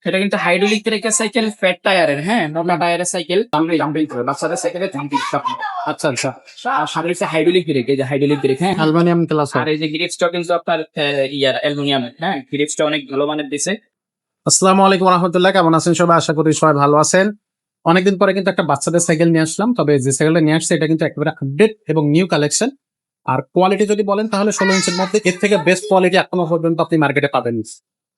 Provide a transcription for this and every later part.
এটা কিন্তু হাইড্রোলিক ব্রেকের সাইকেল, ফ্যাট টায়ারের, হ্যাঁ, নর্মাল টায়ারের সাইকেল। জাম্পিং জাম্পিং করে বাচ্চাদের সাইকেলে জাম্পিং। আচ্ছা আচ্ছা। আর সামনে হচ্ছে হাইড্রোলিক ব্রেক, এই যে হাইড্রোলিক ব্রেক, হ্যাঁ। Aluminium class. আর এই যে গ্রিপসটা কিন্তু আপনার অ্যালুমিনিয়াম, হ্যাঁ, গ্রিপসটা অনেক ভালো মানের দিছে। আসসালামু আলাইকুম রহমতুল্লাহ, কেমন আছেন সবাই? আশা করি সবাই ভালো আছেন। অনেকদিন পরে কিন্তু একটা বাচ্চাদের সাইকেল নিয়ে আসলাম, তবে যে সাইকেলটা নিয়ে আসছে এটা কিন্তু একেবারে আপডেট এবং নিউ কালেকশন। আর কোয়ালিটি যদি বলেন তাহলে 16 ইঞ্চের মধ্যে এর থেকে বেস্ট কোয়ালিটি এখনো পর্যন্ত আপনি মার্কেটে পাবেন।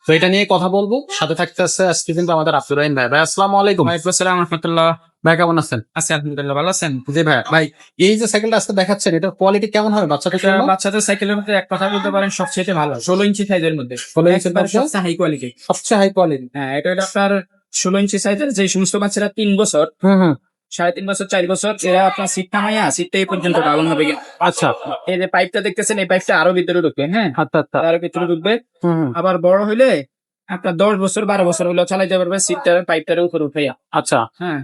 তো এটা নিয়ে কথা বলবো, সাথে থাকতেছে আজকে কিন্তু আমাদের আব্দুর রহিম ভাই। ভাই আসসালামু আলাইকুম। ওয়ালাইকুম আসসালাম রাহমাতুল্লাহ। ভাই কেমন আছেন? আছি আলহামদুলিল্লাহ, ভালো আছেন? জি ভাই। ভাই এই যে সাইকেলটা আজকে দেখাচ্ছেন এটা কোয়ালিটি কেমন হবে বাচ্চাদের এটা জন্য? বাচ্চাদের সাইকেলের মধ্যে এক কথা বলতে পারেন সবচেয়ে ভালো, 16 ইঞ্চি সাইজের মধ্যে। 16 ইঞ্চির একবারে মধ্যে? সবচেয়ে হাই কোয়ালিটি। সবচেয়ে হাই কোয়ালিটি। হ্যাঁ, এটা হলো আপনার 16 ইঞ্চি সাইজের, যে সমস্ত বাচ্চারা 3 বছর, হুম। 3.5 বছর, 4 বছর, এরা আপনার সিট নামাইয়া সিটটা এই পর্যন্ত ডাউন হবে। আচ্ছা এই যে পাইপটা দেখতেছেন, এই পাইপটা আরো ভিতরে ঢুকবে, হ্যাঁ, আচ্ছা আচ্ছা। আরো ভিতরে ঢুকবে। হুম। আবার বড় হইলে আপনার 10 বছর 12 বছর হলেও চালাইতে পারবে সিটটার, পাইপটার উপরে উঠাইয়া। আচ্ছা। হ্যাঁ,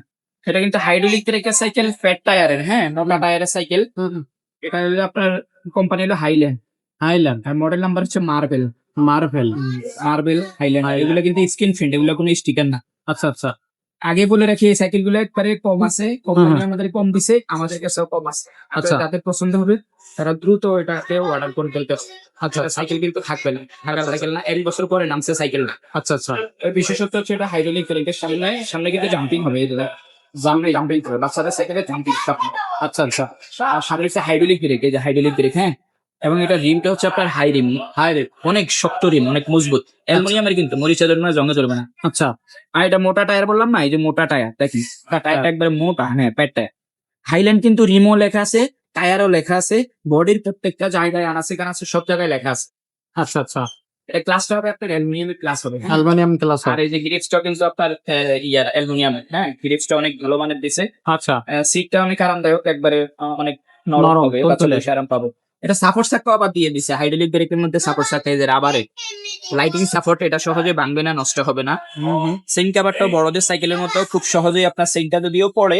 এটা কিন্তু হাইড্রোলিক ব্রেকের সাইকেল, ফ্যাট টায়ারের, হ্যাঁ, নর্মাল টায়ারের সাইকেল। এটা হলো আপনার কোম্পানি হলো হাইল্যান্ড। হাইল্যান্ড। আর মডেল নাম্বার হচ্ছে মার্বেল। মার্ভেল। মার্বেল হাইল্যান্ড, এগুলো কিন্তু স্ক্রিন প্রিন্ট, এগুলো কোনো স্টিকার না। আচ্ছা আচ্ছা। আগে বলে রাখি, এই সাইকেল গুলো একবারে কম আছে, কোম্পানি আমাদের কম দিছে, আমাদের কাছেও কম আছে। আচ্ছা। যাদের পছন্দ হবে তারা দ্রুত এটাকে অর্ডার করে ফেলতে হবে। আচ্ছা সাইকেল কিন্তু থাকবে না, থাকার সাইকেল না, 1 বছর পরে নামছে সাইকেল না। আচ্ছা আচ্ছা। এর বিশেষত্ব হচ্ছে এটা হাইড্রোলিক ব্রেকের সামনে, সামনে কিন্তু জাম্পিং হবে, এটা জাম্পিং করে বাচ্চাদের সাইকেলে জাম্পিং। আচ্ছা আচ্ছা। আর সামনে হচ্ছে হাইড্রোলিক ব্রেক, এই যে হাইড্রোলিক ব্রেক, হ্যাঁ। এবং এটা রিমটা হচ্ছে আপনার হাই রিম, অনেক শক্ত রিম, অনেক মজবুত, অ্যালুমিনিয়ামের, কিন্তু মরিচা ধরবে না, জঙ্গে ধরবে না। আচ্ছা। আর এটা মোটা টায়ার বললাম না, এই যে মোটা টায়ার দেখি, টায়ারটা একবারে মোটা, হ্যাঁ, প্যাড টায়ার। হাইল্যান্ড কিন্তু রিমও লেখা আছে, টায়ারও লেখা আছে, বডির প্রত্যেকটা জায়গায় আনাচে কানাচে সব জায়গায় লেখা আছে। আচ্ছা আচ্ছা। এটা ক্লাসটা হবে আপনার অ্যালুমিনিয়ামের ক্লাস হবে, হ্যাঁ। Aluminium class. আর এই যে গ্রিপসটা কিন্তু আপনার অ্যালুমিনিয়ামের, হ্যাঁ, গ্রিপসটা অনেক ভালো মানের দিছে। আচ্ছা। সিটটা অনেক আরামদায়ক, একবারে অনেক নরম নরম, হবে, তুলতুলে। বাচ্চাদের বেশি আরাম পাবো। এটা সাপোর্ট চাকা আবার দিয়ে দিছে, হাইড্রোলিক ব্রেকের মধ্যে সাপোর্ট চাকা, এই যে রাবারে লাইটিং সাপোর্ট, এটা সহজে ভাঙবে না, নষ্ট হবে না। সেন কাভারটাও বড়দের সাইকেলের মতো খুব সহজেই আপনার সেনটা যদিও পড়ে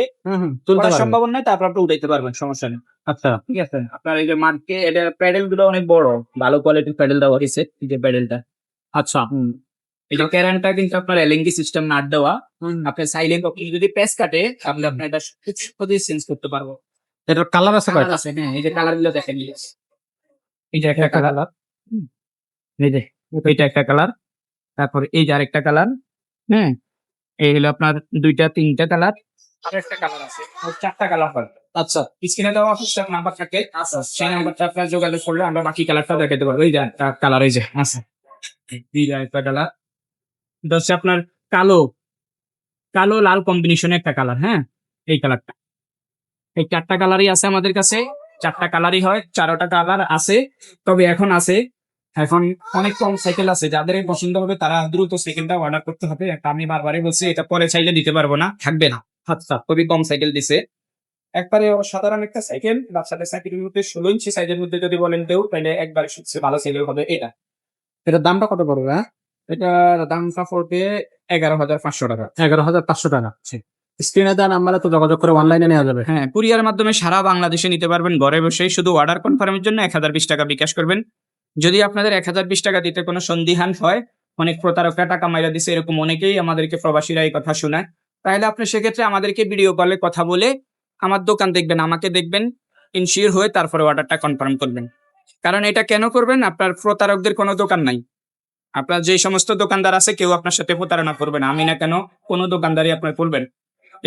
তুলতে পড়ার পারবেন। সম্ভাবনা নাই, তারপর আপনি উঠাইতে পারবেন, সমস্যা নেই। আচ্ছা। ঠিক আছে, আপনার এই যে মার্কে এটা প্যাডেল গুলো অনেক বড়, ভালো কোয়ালিটির প্যাডেল দেওয়া হয়েছে, এই যে প্যাডেলটা। আচ্ছা। এই যে ক্যারানটা কিন্তু আপনার এলএনডি সিস্টেম নাট দেওয়া, আপনি সাইলেন্ট যদি প্যাচ কাটে তাহলে আপনি এটা খুব সহজেই চেঞ্জ করতে পারবো। এটার কালার আছে কালার কয়টা? আছে, হ্যাঁ, এই যে কালার গুলো দেখেন, এই যে একটা কালার, এই যে এইটা একটা কালার, তারপর এই যে আরেকটা কালার, হ্যাঁ, এই হলো আপনার 2টা 3টা কালার, আর একটা কালার আছে, মোট 4টা কালার হয়। আচ্ছা। স্ক্রিনে দেওয়া অফিসটার নাম্বার থাকে, সেই নাম্বারটা আপনার যোগাযোগ করলে আমরা বাকি কালারটা দেখাতে পারবো। এই যে একটা কালার, এই যে আছে, এই যে একটা কালার, এটা হচ্ছে আপনার কালো, কালো লাল কম্বিনেশনে একটা কালার, হ্যাঁ, এই কালারটা। এই 4টা কালারই আছে আমাদের কাছে, 4টা কালারই হয়, 4টা কালার আছে। তবে এখন আছে, এখন অনেক কম সাইকেল আছে, যাদের পছন্দ হবে তারা দ্রুত সাইকেলটা অর্ডার করতে হবে। একটা আমি বারবারই বলছি, এটা পরে চাইলে দিতে পারবো না, থাকবে না। আচ্ছা। খুবই কম সাইকেল দিছে, একবারে সাধারণ একটা সাইকেল, বাচ্চাদের সাইকেলের মধ্যে 16 ইঞ্চি সাইজের মধ্যে যদি বলেন কেউ, তাহলে একবারে সবচেয়ে ভালো সাইকেল হবে এটা। এটার দামটা কত পড়বে? এটা দামটা পড়বে 11,500 টাকা। 11,500 টাকা। স্ক্রিনে দেওয়া নাম্বারে তো যোগাযোগ করে অনলাইনে নেওয়া যাবে। হ্যাঁ, কুরিয়ার মাধ্যমে সারা বাংলাদেশে নিতে পারবেন, ঘরে বসেই। শুধু অর্ডার কনফার্মের জন্য 1020 টাকা বিকাশ করবেন। যদি আপনাদের 1020 টাকা দিতে কোনো সন্দিহান হয়, অনেক প্রতারকরা টাকা মাইরা দিছে, এরকম অনেকেই আমাদেরকে, প্রবাসীরা এই কথা শোনায়, তাহলে আপনি সেক্ষেত্রে আমাদেরকে ভিডিও কলে কথা বলে আমার দোকান দেখবেন, আমাকে দেখবেন, ইনশিওর হয়ে তারপরে অর্ডারটা কনফার্ম করবেন। কারণ এটা কেন করবেন, আপনার প্রতারকদের কোনো দোকান নাই। আপনার যে সমস্ত দোকানদার আছে, কেউ আপনার সাথে প্রতারণা করবে না, আমি না কেন, কোনো দোকানদারই আপনার করবেন।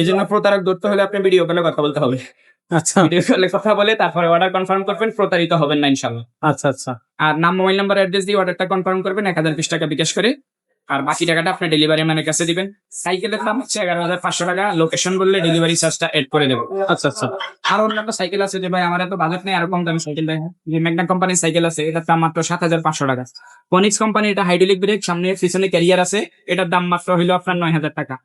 এই জন্য প্রতারক ধরতে হলে আপনি ভিডিও কলে কথা বলতে হবে। আচ্ছা ভিডিও কলে কথা বলে তারপরে অর্ডার কনফার্ম করবেন, প্রতারিত হবেন না ইনশাল্লাহ। আচ্ছা। আচ্ছা। আর নাম, মোবাইল নাম্বার, অ্যাড্রেস দিয়ে অর্ডারটা কনফার্ম করবেন, 1020 টাকা বিকাশ করে। আর বাকি টাকাটা আপনি ডেলিভারি ম্যানের কাছে দিবেন। সাইকেলের দাম হচ্ছে 11,500 টাকা, লোকেশন বললে ডেলিভারি চার্জটা এড করে দেবো। আচ্ছা আচ্ছা। আর অন্যান্য সাইকেল আছে যে ভাই আমার এত বাজেট নেই, আর কম দামি সাইকেল দেয়, যে ম্যাগনা কোম্পানির সাইকেল আছে, এটার দাম মাত্র 7,500 টাকা। ফনিক্স কোম্পানি, এটা হাইড্রোলিক ব্রেক, সামনে পিছনে ক্যারিয়ার আছে, এটার দাম মাত্র হইলো আপনার 9,000 টাকা।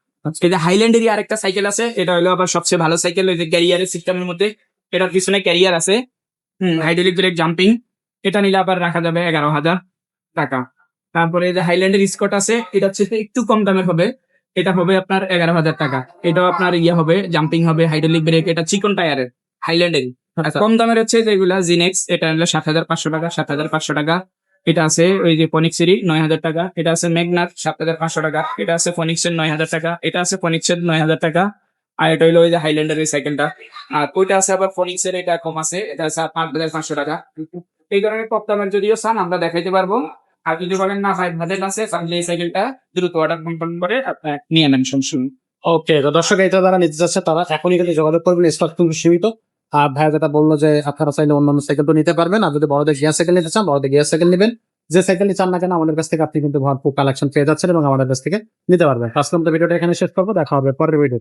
এই যে হাইল্যান্ডেরই আরেকটা সাইকেল আছে, এটা হলো আবার সবচেয়ে ভালো সাইকেল, ওই যে ক্যারিয়ারের সিস্টেমের মধ্যে, এটার পিছনে ক্যারিয়ার আছে, হাইড্রোলিক ব্রেক, জাম্পিং, এটা নিলে আবার রাখা যাবে 11,000 টাকা। তারপরে এই যে হাইল্যান্ডের স্কট আছে, এটা হচ্ছে একটু কম দামের হবে, এটা হবে আপনার 11,000 টাকা। এটাও আপনার হবে, জাম্পিং হবে, হাইড্রোলিক ব্রেক, এটা চিকন টায়ারের, হাইল্যান্ডের। কম দামের হচ্ছে যেগুলা জিনেক্স, এটা হলো 7,500 টাকা, 7,500 টাকা। এটা আছে ওই যে ফনিক্সেরই 9,000 টাকা, এটা আছে মেঘনার 7,500 টাকা, এটা আছে ফনিক্সের 9,000 টাকা, এটা আছে ফনিক্সের 9,000 টাকা, আর এটা হইলো ওই যে হাইল্যান্ডার এই সাইকেলটা। আর ওইটা আছে আবার ফনিক্সের, এটা কম আছে, এটা আছে 5,500 টাকা। এই ধরনের কম দামের যদিও চান আমরা দেখাইতে পারবো। আর যদি বলেন না ভাই বাজেট আছে, তাহলে এই সাইকেলটা দ্রুত অর্ডার কনফার্ম করে আপনি নিয়ে নেন সমস্যা নেই। ওকে, তো দর্শক এটা যারা নিতে যাচ্ছে তারা এখনই কিন্তু যোগাযোগ করবেন, স্টক কিন্তু সীমিত। আর ভাইয়া যেটা বললো যে আপনারা চাইলে অন্যান্য সাইকেল তো নিতে পারবেন, আর যদি বড়দের গিয়ার সাইকেল নিতে চান বড়দের গিয়ার সাইকেল নেবেন। যে সাইকেল চান না কেন আমাদের কাছ থেকে আপনি কিন্তু ভরপুর কালেকশন পেয়ে যাচ্ছেন এবং আমাদের কাছ থেকে নিতে পারবেন। আজকে আমরা ভিডিওটা এখানে শেষ করবো, দেখা হবে পরের ভিডিও।